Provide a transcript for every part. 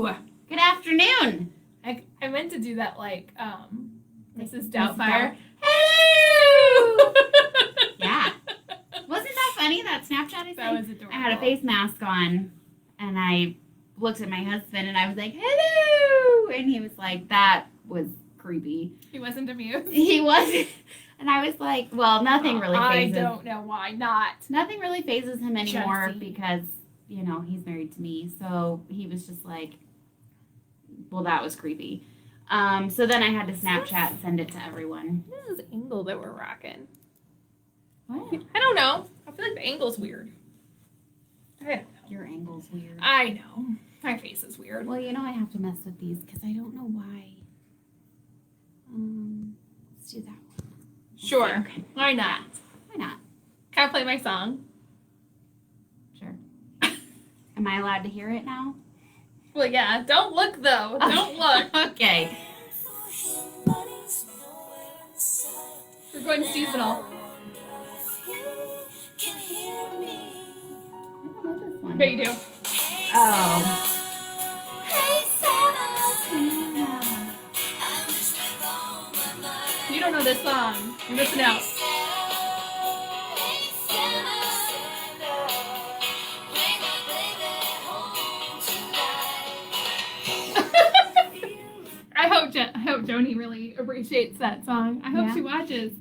Hello. Good afternoon. I meant to do that like Mrs. Doubtfire. Hello. Yeah. Wasn't that funny, that Snapchat? That was adorable. I had a face mask on, and I looked at my husband, and I was like, hello. And he was like, that was creepy. He wasn't amused? He wasn't. And I was like, well, nothing really phases. I don't know why not. Nothing really phases him anymore Jesse. because, he's married to me. So he was just like, well, that was creepy. So then I had to Snapchat and send it to everyone. This is the angle that we're rocking. What? I don't know. I feel like the angle's weird. I don't know. Your angle's weird. I know. My face is weird. Well, I have to mess with these because I don't know why. Let's do that one. Sure. Okay. Why not? Why not? Can I play my song? Sure. Am I allowed to hear it now? Well, yeah. Don't look, though. Don't look. Okay. We're going seasonal. I don't know this one. Yeah, you do. Oh. You don't know this song. You're missing out. I hope Joni really appreciates that song. I hope Yeah. she watches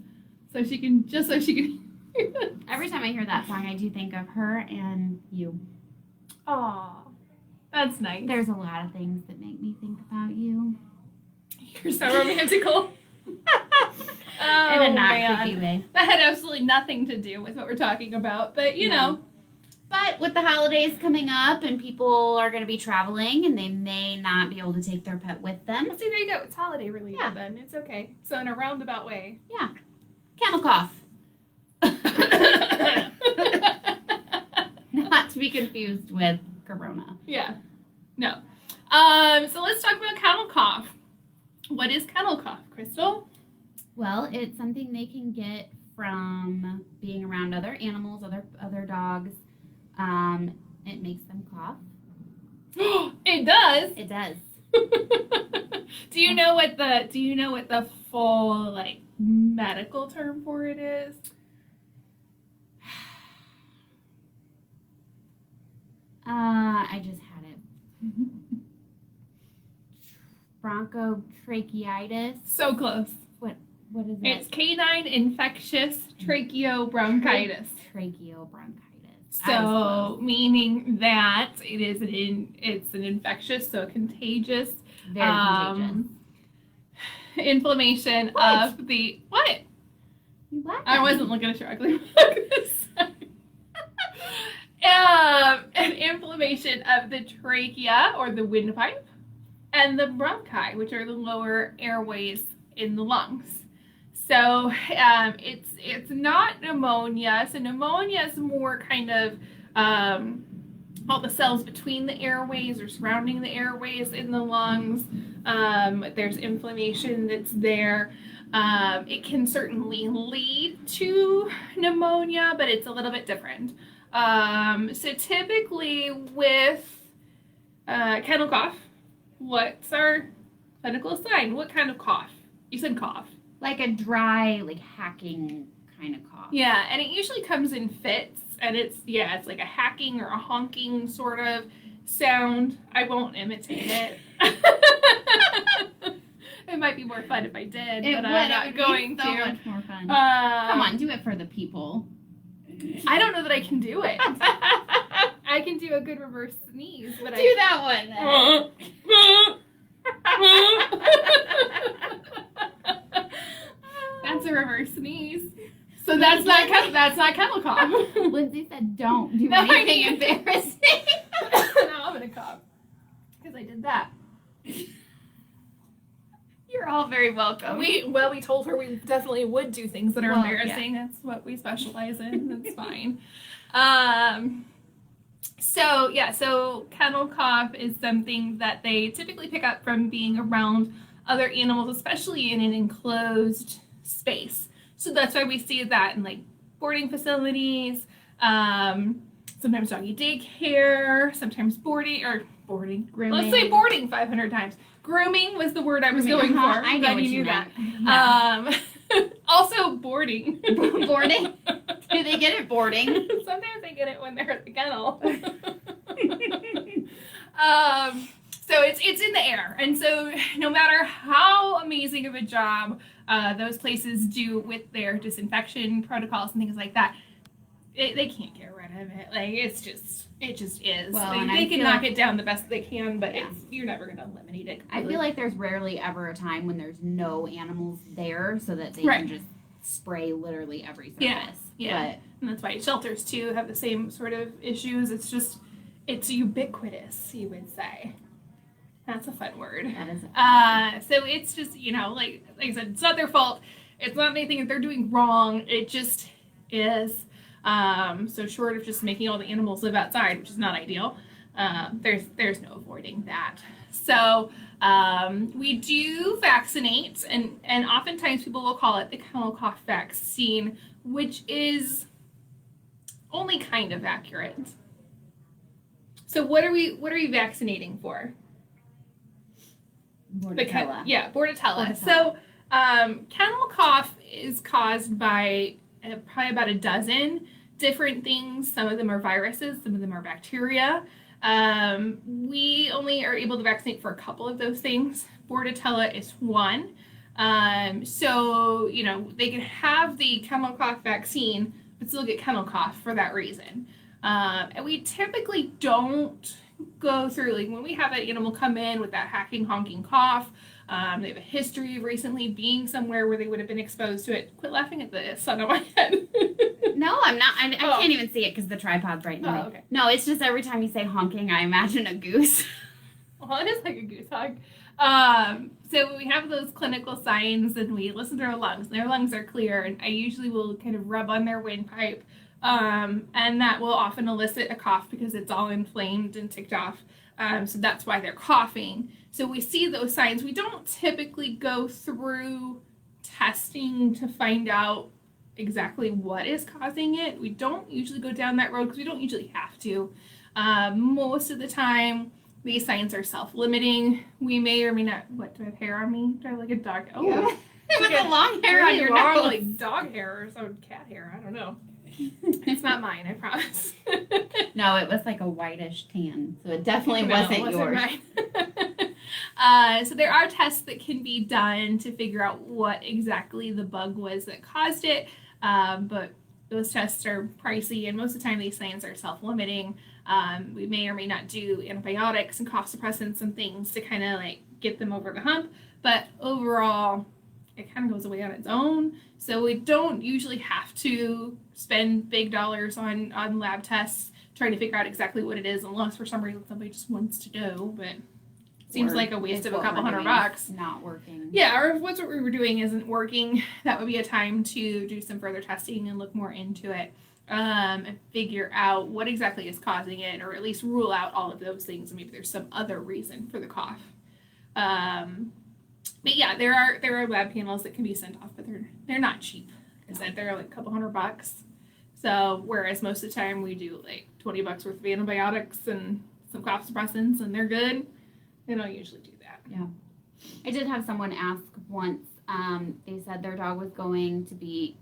so she can hear it. Every time I hear that song, I do think of her and you. Aw, that's nice. There's a lot of things that make me think about you. You're so romantical. In a not creepy way. That had absolutely nothing to do with what we're talking about, but you know. But with the holidays coming up and people are going to be traveling and they may not be able to take their pet with them. See, there you go. It's holiday related Yeah. then. It's okay. So in a roundabout way. Yeah. Kennel cough. Not to be confused with corona. Yeah. No. So let's talk about kennel cough. What is kennel cough, Crystal? Well, it's something they can get from being around other animals, other dogs. It makes them cough. It does. It does. Do you know what the full medical term for it is? I just had it. Bronchotracheitis. So close. What is it? It's canine infectious tracheobronchitis. Tracheobronchitis. So, meaning that it's an infectious, so contagious, Very contagious. inflammation What? of the what? You laughed I at wasn't me. looking directly. An inflammation of the trachea or the windpipe, and the bronchi, which are the lower airways in the lungs. So it's not pneumonia. So pneumonia is more kind of all the cells between the airways or surrounding the airways in the lungs. There's inflammation that's there. It can certainly lead to pneumonia, but it's a little bit different. So typically with kennel cough, what's our clinical sign? What kind of cough? You said cough. Like a dry, hacking kind of cough. Yeah, and it usually comes in fits, and it's like a hacking or a honking sort of sound. I won't imitate it. It might be more fun if I did, but I'm not going so to. Much more fun. Come on, do it for the people. I don't know that I can do it. I can do a good reverse sneeze, but Do that one then. That's a reverse sneeze. So that's not kennel cough. Lindsay said, "Don't do No, I anything didn't. embarrassing." Now I'm gonna cough because I did that. You're all very welcome. We told her we definitely would do things that are Well, embarrassing. Yeah. That's what we specialize in. That's fine. So kennel cough is something that they typically pick up from being around other animals, especially in an enclosed space. So that's why we see that in boarding facilities, sometimes doggy daycare, sometimes boarding or Boarding. Grooming. Let's say boarding 500 times. Grooming was the word I was going for. I know Glad what you knew meant. that. Also boarding. Boarding? Do they get it boarding? Sometimes they get it when they're at the kennel. So it's in the air, and so no matter how amazing of a job those places do with their disinfection protocols and things like that, they can't get rid of it. Like it just is. Well, like, and they I can feel knock it down the best they can, but Yeah. you're never gonna eliminate it I completely. feel like there's rarely ever a time when there's no animals there so that they Right. can just spray literally every surface. Yeah, yeah. And that's why shelters too have the same sort of issues. It's ubiquitous, you would say. That's a fun word. But that is So it's just, like I said, it's not their fault. It's not anything that they're doing wrong. It just is. So short of just making all the animals live outside, which is not ideal, there's no avoiding that. So we do vaccinate, and oftentimes people will call it the kennel cough vaccine, which is only kind of accurate. So what are we vaccinating for? Bordetella. Bordetella. So kennel cough is caused by probably about a dozen different things. Some of them are viruses, some of them are bacteria. We only are able to vaccinate for a couple of those things. Bordetella is one. So, they can have the kennel cough vaccine, but still get kennel cough for that reason. And we typically don't go through, like when we have an animal come in with that hacking, honking cough, they have a history of recently being somewhere where they would have been exposed to it. Quit laughing at the sun on my head. No, I'm not. I can't even see it because the tripod's right in the way. Okay. No, it's just every time you say honking, I imagine a goose. Well, it is like a goose hog. So we have those clinical signs and we listen to their lungs. Their lungs are clear, and I usually will kind of rub on their windpipe. And that will often elicit a cough because it's all inflamed and ticked off. So that's why they're coughing. So we see those signs. We don't typically go through testing to find out exactly what is causing it. We don't usually go down that road because we don't usually have to. Most of the time, these signs are self-limiting. We may or may not. What, do I have hair on me? Do I have like a dog? Oh, Yeah. With Okay. the long hair on really your long, nose. like dog hair or some cat hair. I don't know. It's not mine, I promise. No, it was like a whitish tan, so it definitely wasn't yours. Mine. So there are tests that can be done to figure out what exactly the bug was that caused it, but those tests are pricey, and most of the time these things are self-limiting. We may or may not do antibiotics and cough suppressants and things to kind of like get them over the hump, but overall it kind of goes away on its own. So we don't usually have to spend big dollars on lab tests trying to figure out exactly what it is, unless for some reason somebody just wants to know, but it seems like a waste of a couple $100. Not working. Yeah, or if what we were doing isn't working, that would be a time to do some further testing and look more into it, and figure out what exactly is causing it, or at least rule out all of those things, and maybe there's some other reason for the cough. But yeah, there are lab panels that can be sent off, but they're not cheap. Like I said, they're like a couple $100. So whereas most of the time we do like $20 worth of antibiotics and some cough suppressants, and they're good, they don't usually do that. Yeah. I did have someone ask once. They said their dog was going to the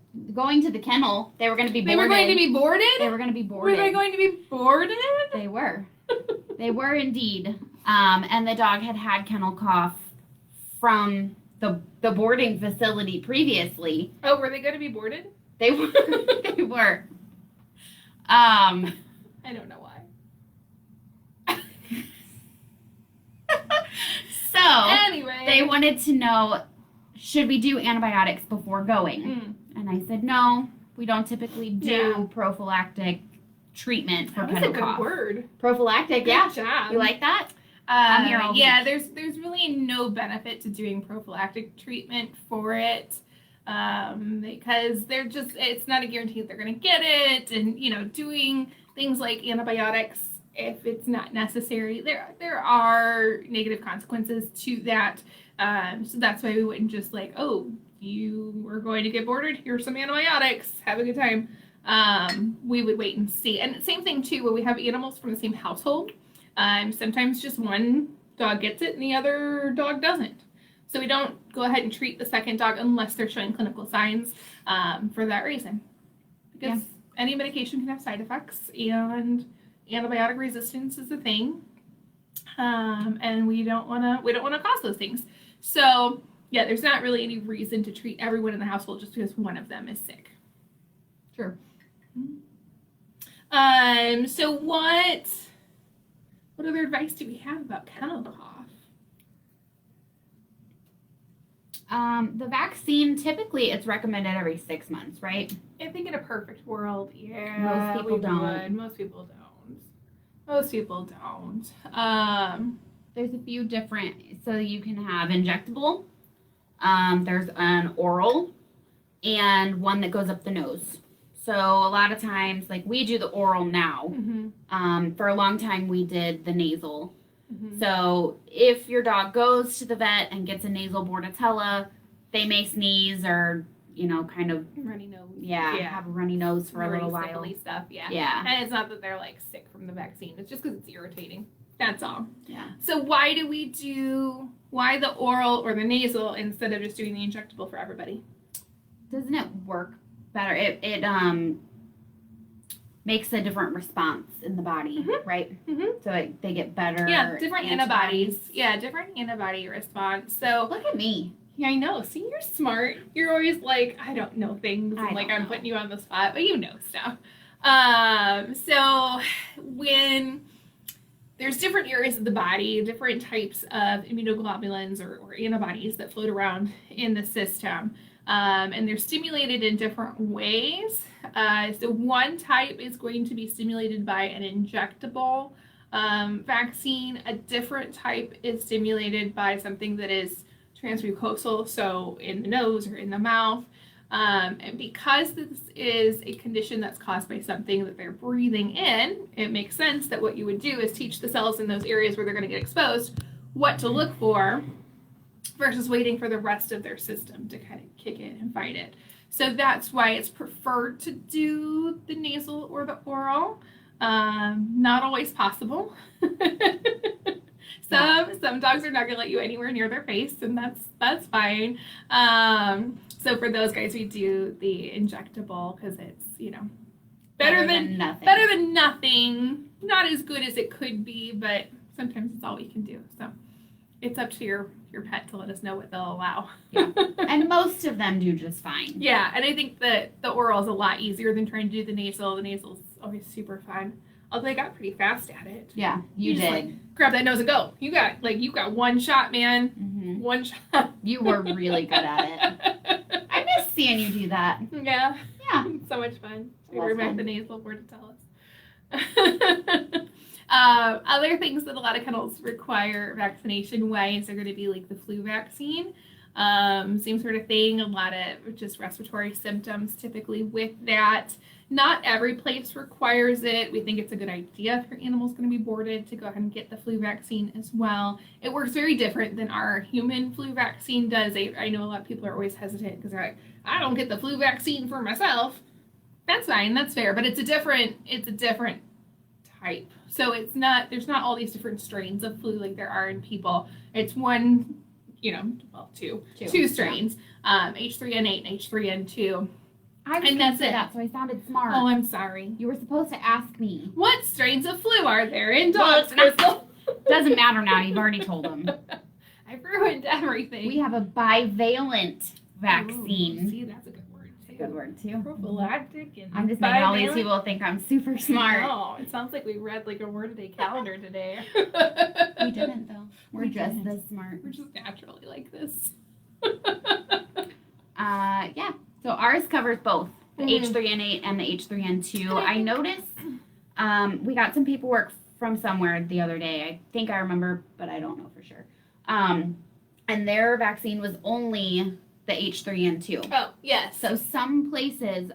kennel. They were going to be boarded. They were going to be boarded? They were going to be Were boarded. they going to be boarded? They were. They were indeed. And the dog had kennel cough from the boarding facility previously. Oh, were they going to be boarded? They were. They were. I don't know why. So Anyway. they wanted to know, should we do antibiotics before going? And I said, no, we don't typically do prophylactic treatment for That was kennel a good cough. word. Prophylactic, yeah. Good job. You like that? I'm here all week. Yeah, there's really no benefit to doing prophylactic treatment for it, because it's not a guarantee that they're going to get it, and doing things like antibiotics, if it's not necessary, there are negative consequences to that. So that's why we wouldn't just like, oh, you were going to get boarded, here's some antibiotics, have a good time. We would wait and see. And same thing too when we have animals from the same household. Sometimes just one dog gets it and the other dog doesn't. So we don't go ahead and treat the second dog unless they're showing clinical signs for that reason. Because any medication can have side effects, and antibiotic resistance is a thing, and we don't want to cause those things. So yeah, there's not really any reason to treat everyone in the household just because one of them is sick. Sure. So what other advice do we have about kennel cough? The vaccine, typically it's recommended every 6 months, right? I think in a perfect world, yeah. Most people don't. Most people don't. There's a few different, so you can have injectable, there's an oral, and one that goes up the nose. So a lot of times, like we do the oral now. For a long time we did the nasal. So if your dog goes to the vet and gets a nasal bordetella, they may sneeze or, kind of runny nose. Yeah, have a runny nose for a little while. Sickly stuff, yeah. Yeah. And it's not that they're like sick from the vaccine. It's just because it's irritating. That's all. Yeah. So why the oral or the nasal instead of just doing the injectable for everybody? Doesn't it work better? It makes a different response in the body, right? So they get better. Yeah, different antibodies. Yeah, different antibody response. So look at me. Yeah, I know. See, you're smart. You're always like, I don't know things. And I'm putting you on the spot, but you know stuff. So when there's different areas of the body, different types of immunoglobulins or antibodies that float around in the system, and they're stimulated in different ways. So one type is going to be stimulated by an injectable vaccine. A different type is stimulated by something that is transmucosal, so in the nose or in the mouth. And because this is a condition that's caused by something that they're breathing in, it makes sense that what you would do is teach the cells in those areas where they're going to get exposed what to look for versus waiting for the rest of their system to kind of kick in and fight it. So that's why it's preferred to do the nasal or the oral. Not always possible. Some dogs are not going to let you anywhere near their face, and that's fine. So for those guys, we do the injectable because it's better than nothing. Better than nothing. Not as good as it could be, but sometimes it's all we can do. So it's up to your pet to let us know what they'll allow. Yeah. And most of them do just fine. Yeah, and I think that the oral is a lot easier than trying to do the nasal. The nasal's always super fun. Although I got pretty fast at it. Yeah, you did. Just, grab that nose and go. You got one shot, man. Mm-hmm. One shot. You were really good at it. I miss seeing you do that. Yeah. Yeah. So much fun. We were back the nasal word to tell us. Other things that a lot of kennels require vaccination-wise are going to be like the flu vaccine. Same sort of thing. A lot of just respiratory symptoms typically with that. Not every place requires it. We think it's a good idea if your animal's going to be boarded to go ahead and get the flu vaccine as well. It works very different than our human flu vaccine does. I know a lot of people are always hesitant because they're like, I don't get the flu vaccine for myself. That's fine, that's fair, but it's a different type. So there's not all these different strains of flu like there are in people. It's one, two strains, H3N8 and H3N2. And that's it. So I sounded smart. Oh, I'm sorry. You were supposed to ask me. What strains of flu are there in dogs? Doesn't matter now. You've already told them. I've ruined everything. We have a bivalent vaccine. Ooh, see, that's a good word too. Good word too. Prophylactic and I'm just making all these people think I'm super smart. No, it sounds like we read like a word a day calendar today. We didn't though. We're just this smart. We're just naturally like this. Yeah. So ours covers both the H3N8 and the H3N2. I noticed we got some paperwork from somewhere the other day. I think I remember, but I don't know for sure. And their vaccine was only the H3N2. Oh, yes. So some places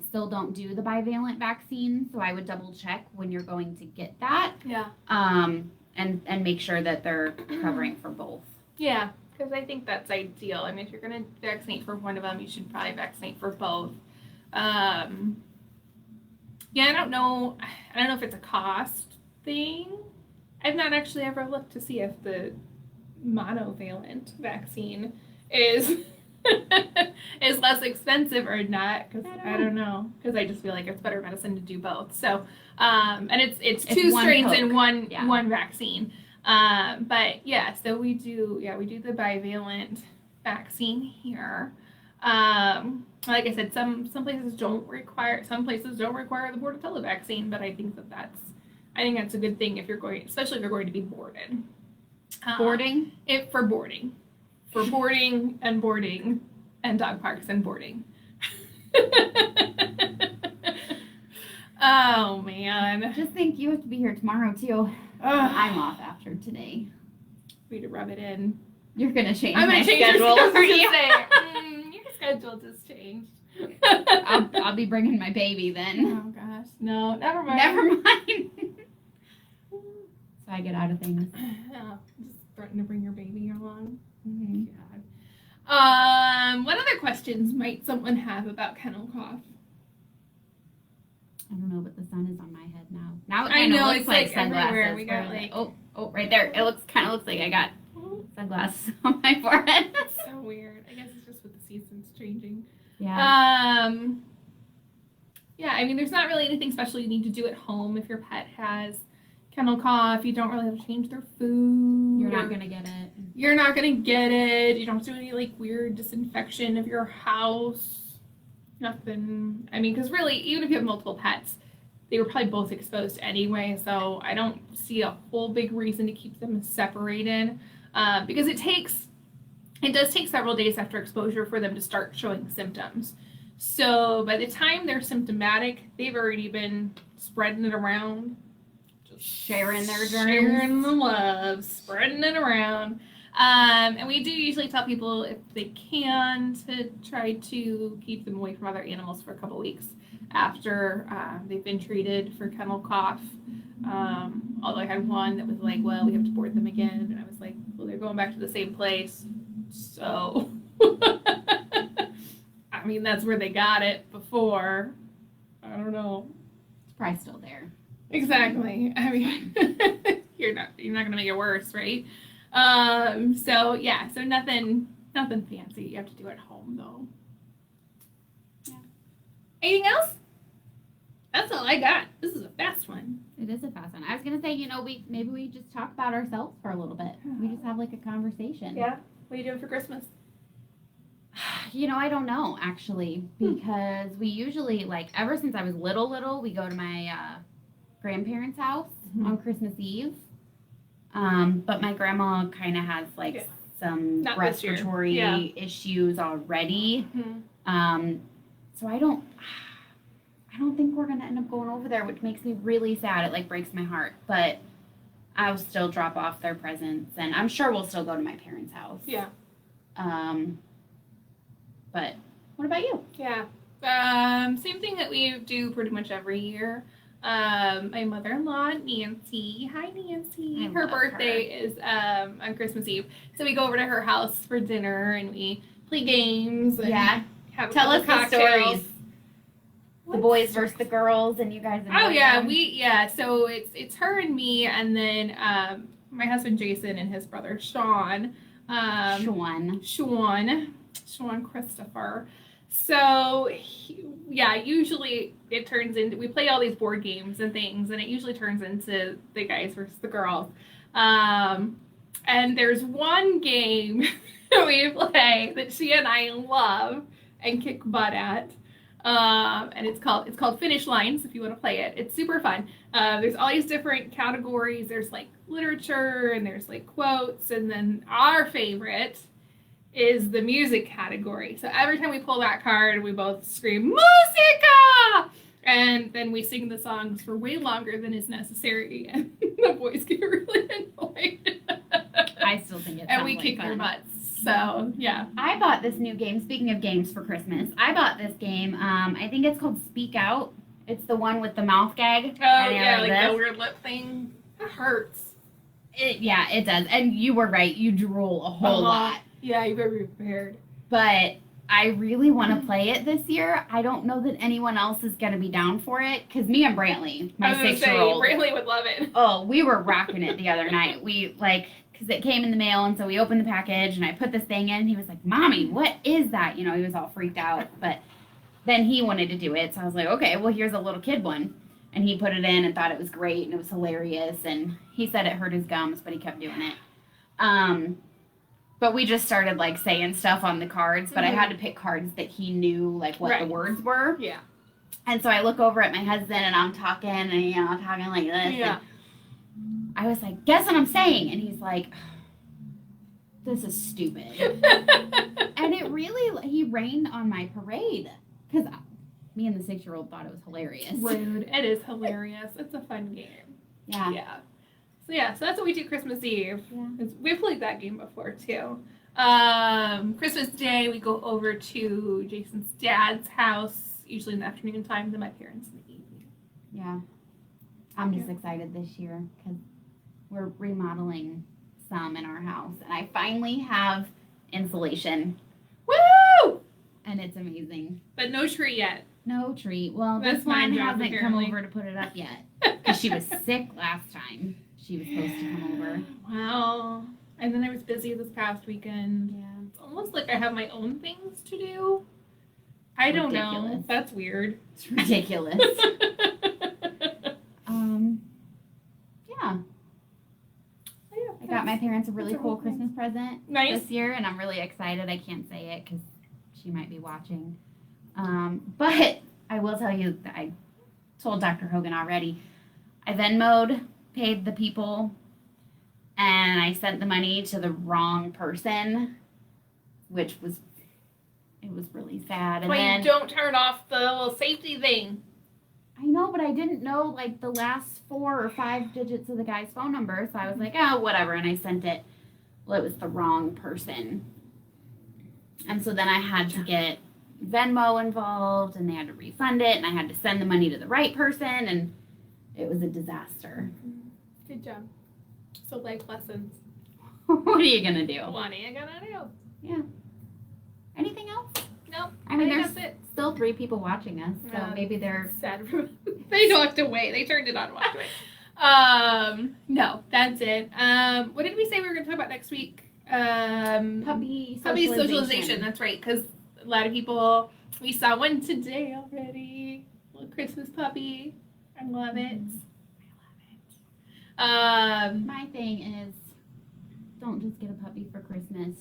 still don't do the bivalent vaccine, so I would double check when you're going to get that. Yeah. And make sure that they're covering for both. Yeah. Because I think that's ideal. I mean, if you're going to vaccinate for one of them, you should probably vaccinate for both. Yeah, I don't know if it's a cost thing. I've not actually ever looked to see if the monovalent vaccine is is less expensive or not, because I don't know, because I just feel like it's better medicine to do both. So and it's two strains in one vaccine. But yeah, so we do the bivalent vaccine here. Like I said, some places don't require the Bordetella vaccine, but I think that's a good thing if you're going, especially if you're going to be boarded. Boarding? For boarding and dog parks and boarding. Oh man! Just think you have to be here tomorrow too. I'm off after today. We need to rub it in. You're gonna change I'm my gonna change schedule. your schedule. Your schedule just changed. I'll be bringing my baby then. Oh gosh, no, never mind. Never mind. So I get out of things. Just threatening to bring your baby along. Mm-hmm. God. What other questions might someone have about kennel cough? I don't know, but the sun is on my head now. Now it I kind of know, looks it's like sunglasses. everywhere. We got like oh, right there. It kind of looks like I got sunglasses on my forehead. So weird. I guess it's just with the seasons changing. Yeah. Yeah, I mean, there's not really anything special you need to do at home if your pet has kennel cough. You don't really have to change their food. You're not going to get it. You're not going to get it. You don't have to do any, like, weird disinfection of your house. Nothing. I mean, because really, even if you have multiple pets, they were probably both exposed anyway, so I don't see a whole big reason to keep them separated. Because it does take several days after exposure for them to start showing symptoms. So by the time they're symptomatic, they've already been spreading it around. Just sharing their germs. Sharing the love, spreading it around. And we do usually tell people, if they can, to try to keep them away from other animals for a couple weeks after they've been treated for kennel cough. Although I had one that was like, well, we have to board them again. And I was like, well, they're going back to the same place. So, I mean, that's where they got it before. I don't know. It's probably still there. Exactly. I mean, you're not going to make it worse, right? So yeah, so nothing fancy you have to do at home though. Yeah. Anything else? That's all I got. This is a fast one. It is a fast one. I was gonna say, maybe we just talk about ourselves for a little bit. We just have like a conversation. Yeah. What are you doing for Christmas? I don't know actually, because we usually, like, ever since I was little, we go to my grandparents' house on Christmas Eve. But my grandma kind of has some respiratory issues already. Mm-hmm. So I don't think we're gonna end up going over there, which makes me really sad. It breaks my heart, but I'll still drop off their presents, and I'm sure we'll still go to my parents' house. Yeah. But what about you? Yeah. Same thing that we do pretty much every year. My mother-in-law, Nancy. Hi, Nancy. Her birthday is on Christmas Eve. So we go over to her house for dinner and we play games. And have Tell us the stories. What? The boys versus the girls, and you guys. Oh yeah, so it's her and me, and then my husband Jason and his brother Sean. Sean Christopher. So, usually it turns into, we play all these board games and things, and it usually turns into the guys versus the girls. And there's one game that we play that she and I love and kick butt at. And it's called Finish Lines, if you want to play it. It's super fun. There's all these different categories. There's literature, and there's quotes, and then our favorite is the music category. So every time we pull that card, we both scream, "Musica!" And then we sing the songs for way longer than is necessary, and the boys get really annoyed. I still think it's and we kick their butts. So, yeah. I bought this new game, speaking of games for Christmas, I bought this game, I think it's called Speak Out. It's the one with the mouth gag. Oh, yeah, the weird lip thing. It hurts. It does. And you were right, you drool a whole lot. Yeah, you better be prepared. But I really want to play it this year. I don't know that anyone else is going to be down for it because me and Brantley, my 6-year-old, Brantley would love it. oh, we were rocking it the other night. We because it came in the mail, and so we opened the package, and I put this thing in. And he was like, "Mommy, what is that?" You know, he was all freaked out, but then he wanted to do it, so I was like, "Okay, well, here's a little kid one." And he put it in and thought it was great, and it was hilarious. And he said it hurt his gums, but he kept doing it. But we just started like saying stuff on the cards, but I had to pick cards that he knew like what the words were. Yeah. And so I look over at my husband and I'm talking and I'm talking like this. Yeah. And I was like, guess what I'm saying? And he's like, this is stupid. And it really, he rained on my parade because me and the 6-year-old thought it was hilarious. Rude. It is hilarious. It's a fun game. Yeah. Yeah. So that's what we do Christmas Eve. Yeah. We've played that game before too. Christmas Day we go over to Jason's dad's house, usually in the afternoon time, then my parents in the evening. Yeah. I'm just excited this year because we're remodeling some in our house. And I finally have insulation. Woo! And it's amazing. But no tree yet. No tree. Well, That's this my one job, hasn't apparently. come over to put it up yet. Because she was sick last time. She was supposed to come over. Wow. And then I was busy this past weekend. Yeah. It's almost like I have my own things to do. I don't know. Ridiculous. That's weird. It's ridiculous. Yeah. I got my parents a really that's a cool whole thing. Christmas present Nice. this year, and I'm really excited. I can't say it because she might be watching. But I will tell you that I told Dr. Hogan already. I Venmo'd, paid the people, and I sent the money to the wrong person, which was, it was really sad. And Wait, then, don't turn off the little safety thing. I know, but I didn't know like the last 4 or 5 digits of the guy's phone number, so I was like, oh, whatever, and I sent it. Well, it was the wrong person. And so then I had to get Venmo involved, and they had to refund it, and I had to send the money to the right person, and it was a disaster. Good job. So life lessons. What are you gonna do? What are you gonna do? Anything else? Nope. I mean, think there's that's it. still 3 people watching us, so Yeah. maybe they're. Sad. They walked away. They turned it on and walked away. No, that's it. What did we say we were going to talk about next week? Puppy socialization. That's right. Because a lot of people, we saw one today already. Little Christmas puppy. I love it. My thing is, don't just get a puppy for Christmas,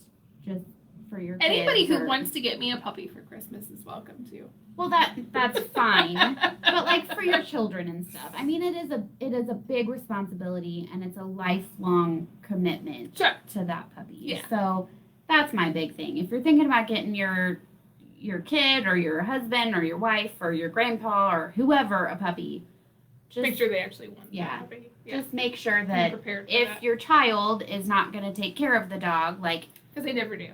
just for your Anybody kids who or- wants to get me a puppy for Christmas is welcome to. Well, that's fine, but like for your children and stuff. I mean, it is a big responsibility, and it's a lifelong commitment Sure. to that puppy. Yeah. So that's my big thing. If you're thinking about getting your kid or your husband or your wife or your grandpa or whoever a puppy, just Make sure they actually want Yeah. the puppy. Yeah. just make sure Be that prepared for if that. your child is not going to take care of the dog, like Because they never do.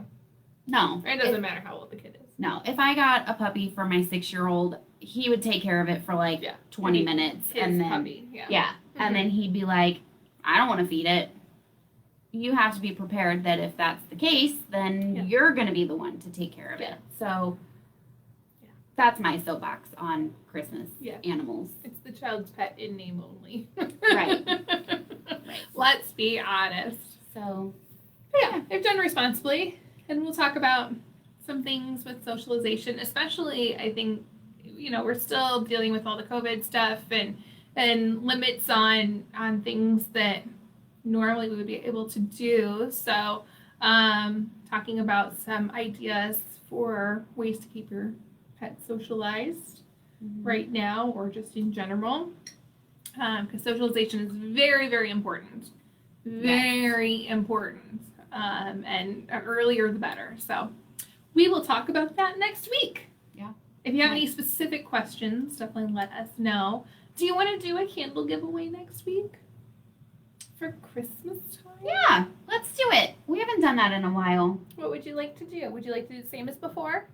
no, It doesn't matter how old the kid is. no. If I got a puppy for my 6-year-old, he would take care of it for like Yeah. 20 Maybe minutes, His and then puppy. Yeah. yeah, and then he'd be like, I don't want to feed it. You have to be prepared that if that's the case, then Yeah. you're going to be the one to take care of Yeah. it. So Yeah. that's my soapbox on Christmas Yeah. animals. It's the child's pet in name only. Right. Let's be honest. So Yeah, they've done responsibly. And we'll talk about some things with socialization, especially I think, we're still dealing with all the COVID stuff and limits on things that normally we would be able to do. So talking about some ideas for ways to keep your pet socialized right now or just in general. Because socialization is very, very important. Very important. And earlier the better. So we will talk about that next week. Yeah. If you have any specific questions, definitely let us know. Do you want to do a candle giveaway next week for Christmas time? yeah, let's do it. We haven't done that in a while. What would you like to do? Would you like to do the same as before?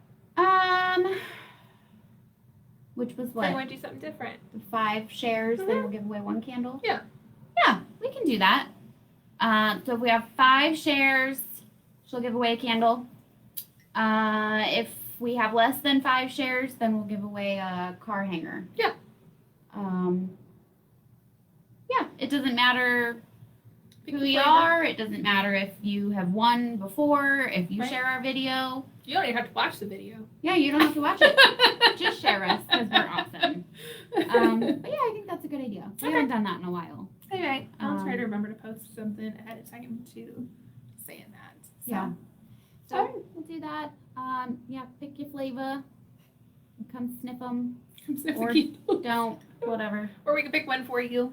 Which was Or what? you want to do something different? The 5 shares, then Mhm. we'll give away 1 candle? Yeah. Yeah, we can do that. So if we have 5 shares, she'll give away a candle. If we have less than 5 shares, then we'll give away a car hanger. Yeah. Yeah, it doesn't matter Pick who the you flavor. are. It doesn't matter if you have won before, if you Right. share our video. You don't even have to watch the video. Yeah, you don't have to watch it. Just share us because we're awesome. But yeah, I think that's a good idea. We Okay. haven't done that in a while. Anyway, I'll try to Um, remember to post something ahead of time to saying that. So, Yeah. So, So we'll do that. Yeah, pick your flavor. Come sniff them. Or don't. Whatever. Or we can pick one for you.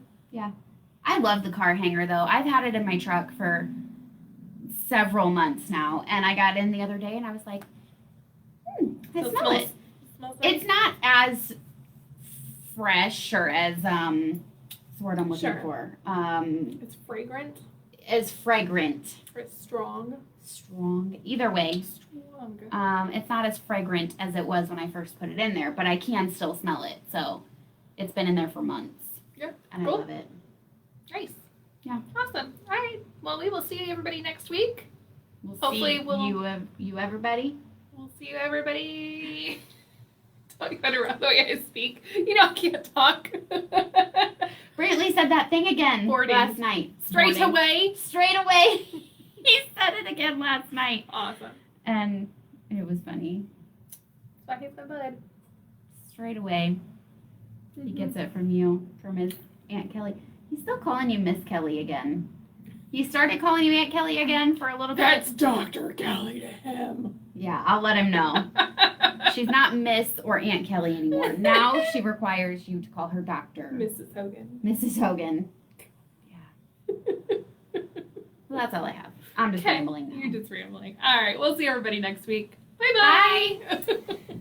I love the car hanger though. I've had it in my truck for several months now, and I got in the other day and I was like, I So smell it. Smells nice. It's not as fresh or as what's the word I'm looking Sure. for. It's fragrant As fragrant. or it's strong. Strong. Either way. Strong. It's not as fragrant as it was when I first put it in there, but I can still smell it. So it's been in there for months. Yeah, And cool. I love it. Nice. Yeah. Awesome. All right. Well, we will see everybody next week. We'll Hopefully see we'll- you everybody. We'll see you, everybody. Talking about the way I speak. You know, I can't talk. Brantley said that thing again Boarding. last night. Straight Boarding. away. Straight away. He said it again last night. Awesome. And it was funny. So I hit my bud. Straight away. He gets it from you, from his Aunt Kelly. He's still calling you Miss Kelly again. He started calling you Aunt Kelly again for a little bit. That's Dr. Kelly to him. Yeah, I'll let him know. She's not Miss or Aunt Kelly anymore. Now she requires you to call her Doctor. Mrs. Hogan. Mrs. Hogan. Yeah. Well, that's all I have. I'm just Okay, rambling now. You're just rambling. All right. We'll see everybody next week. Bye-bye.